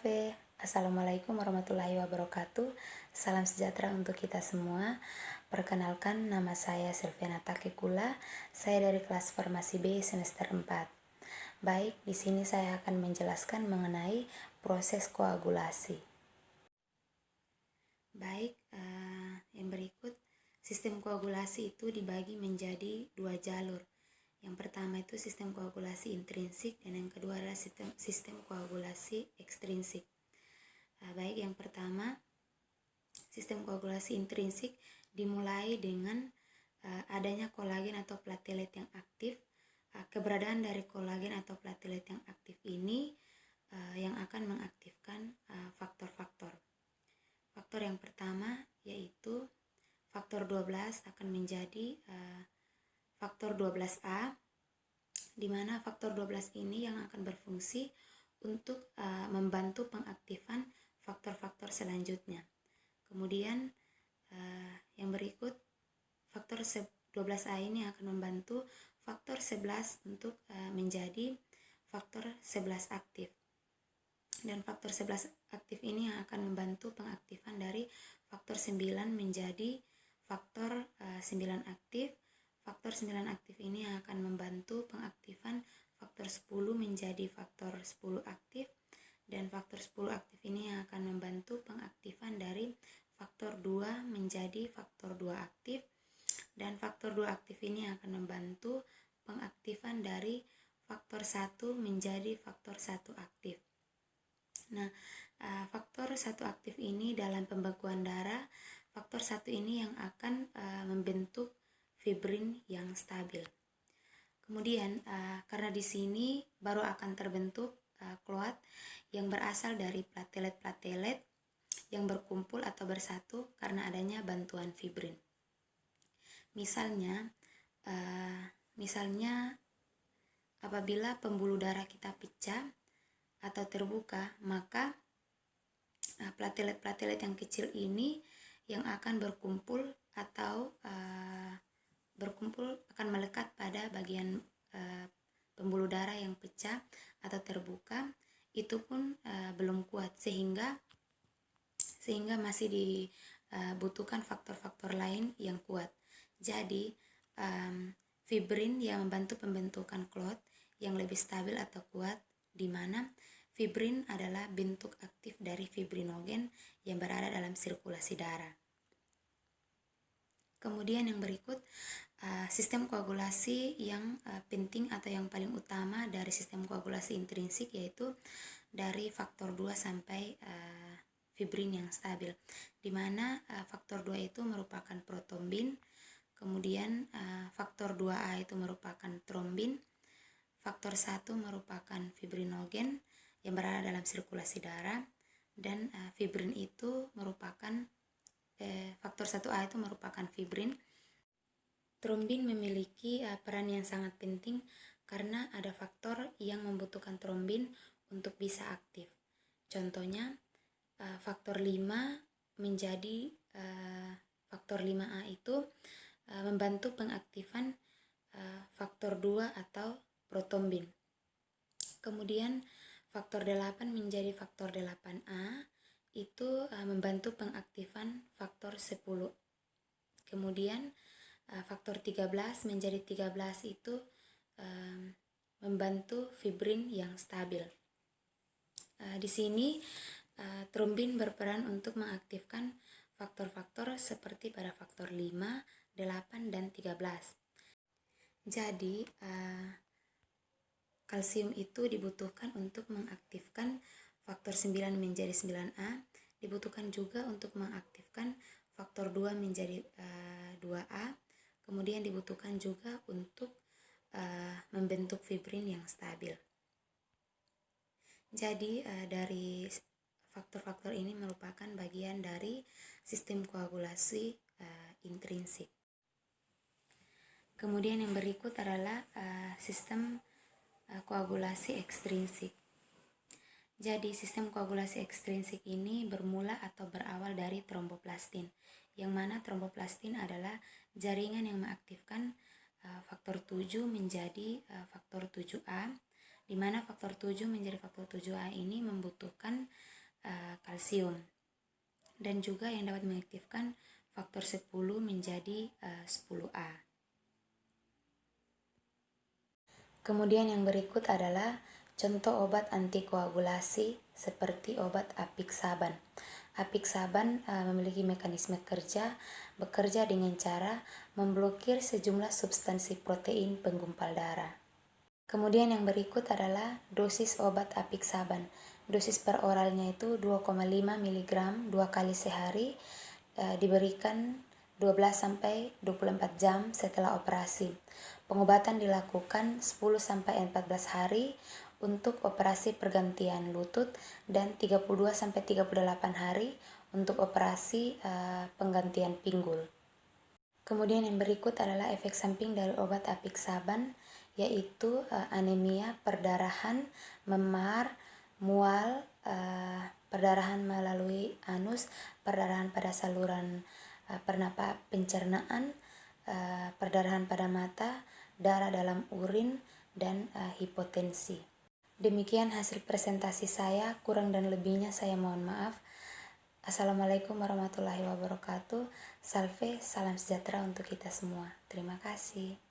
Cafe. Assalamualaikum warahmatullahi wabarakatuh. Salam sejahtera untuk kita semua. Perkenalkan, nama saya Silviana Takekula. Saya dari kelas Farmasi B semester 4. Baik, di sini saya akan menjelaskan mengenai proses koagulasi. Baik, yang berikut, sistem koagulasi itu dibagi menjadi dua jalur. Yang pertama itu sistem koagulasi intrinsik dan yang kedua adalah sistem koagulasi ekstrinsik. Baik, yang pertama, sistem koagulasi intrinsik dimulai dengan adanya kolagen atau platelet yang aktif. Keberadaan dari kolagen atau platelet yang aktif ini yang akan mengaktifkan faktor-faktor. Faktor yang pertama yaitu faktor 12 akan menjadi faktor 12A, di mana faktor 12 ini yang akan berfungsi untuk membantu pengaktifan faktor-faktor selanjutnya. Kemudian yang berikut, faktor 12A ini akan membantu faktor 11 untuk menjadi faktor 11 aktif. Dan faktor 11 aktif ini yang akan membantu pengaktifan dari faktor 9 menjadi faktor 9 aktif. Faktor 9 aktif ini yang akan membantu pengaktifan faktor 10 menjadi faktor 10 aktif, dan faktor 10 aktif ini yang akan membantu pengaktifan dari faktor 2 menjadi faktor 2 aktif, dan faktor 2 aktif ini yang akan membantu pengaktifan dari faktor 1 menjadi faktor 1 aktif. Nah, faktor 1 aktif ini dalam pembekuan darah, faktor 1 ini yang akan membentuk fibrin yang stabil. Kemudian karena di sini baru akan terbentuk kloat yang berasal dari platelet-platelet yang berkumpul atau bersatu karena adanya bantuan fibrin. Misalnya apabila pembuluh darah kita pecah atau terbuka, maka platelet-platelet yang kecil ini yang akan berkumpul atau akan melekat pada bagian pembuluh darah yang pecah atau terbuka, itu pun belum kuat, sehingga masih dibutuhkan faktor-faktor lain yang kuat. Jadi fibrin yang membantu pembentukan klot yang lebih stabil atau kuat, di mana fibrin adalah bentuk aktif dari fibrinogen yang berada dalam sirkulasi darah. Kemudian yang berikut, sistem koagulasi yang penting atau yang paling utama dari sistem koagulasi intrinsik, yaitu dari faktor 2 sampai fibrin yang stabil, di mana faktor 2 itu merupakan protombin, kemudian faktor 2A itu merupakan trombin, faktor 1 merupakan fibrinogen yang berada dalam sirkulasi darah, dan fibrin itu merupakan faktor 1A itu merupakan fibrin. Trombin memiliki peran yang sangat penting karena ada faktor yang membutuhkan trombin untuk bisa aktif. Contohnya faktor 5 menjadi faktor 5A itu membantu pengaktifan faktor 2 atau protombin. Kemudian faktor 8 menjadi faktor 8A itu membantu pengaktifan faktor 10. Kemudian faktor 13 menjadi 13 itu membantu fibrin yang stabil. Di sini trombin berperan untuk mengaktifkan faktor-faktor seperti pada faktor 5, 8, dan 13. Jadi kalsium itu dibutuhkan untuk mengaktifkan faktor 9 menjadi 9A, dibutuhkan juga untuk mengaktifkan faktor 2 menjadi 2A, kemudian dibutuhkan juga untuk membentuk fibrin yang stabil. Jadi dari faktor-faktor ini merupakan bagian dari sistem koagulasi intrinsik. Kemudian yang berikut adalah sistem koagulasi ekstrinsik. Jadi sistem koagulasi ekstrinsik ini bermula atau berawal dari tromboplastin, yang mana tromboplastin adalah jaringan yang mengaktifkan faktor 7 menjadi faktor 7A, di mana faktor 7 menjadi faktor 7A ini membutuhkan kalsium. Dan juga yang dapat mengaktifkan faktor 10 menjadi 10A. Kemudian yang berikut adalah contoh obat antikoagulasi seperti obat apixaban. Apixaban memiliki mekanisme bekerja dengan cara memblokir sejumlah substansi protein penggumpal darah. Kemudian yang berikut adalah dosis obat apixaban. Dosis per oralnya itu 2,5 mg 2 kali sehari, diberikan 12-24 jam setelah operasi. Pengobatan dilakukan 10-14 hari untuk operasi pergantian lutut dan 32-38 hari untuk operasi penggantian pinggul. Kemudian yang berikut adalah efek samping dari obat apixaban, yaitu anemia, perdarahan, memar, mual, perdarahan melalui anus, perdarahan pada saluran pencernaan, perdarahan pada mata, darah dalam urin, dan hipotensi. Demikian hasil presentasi saya, kurang dan lebihnya saya mohon maaf. Assalamualaikum warahmatullahi wabarakatuh. Salve, salam sejahtera untuk kita semua. Terima kasih.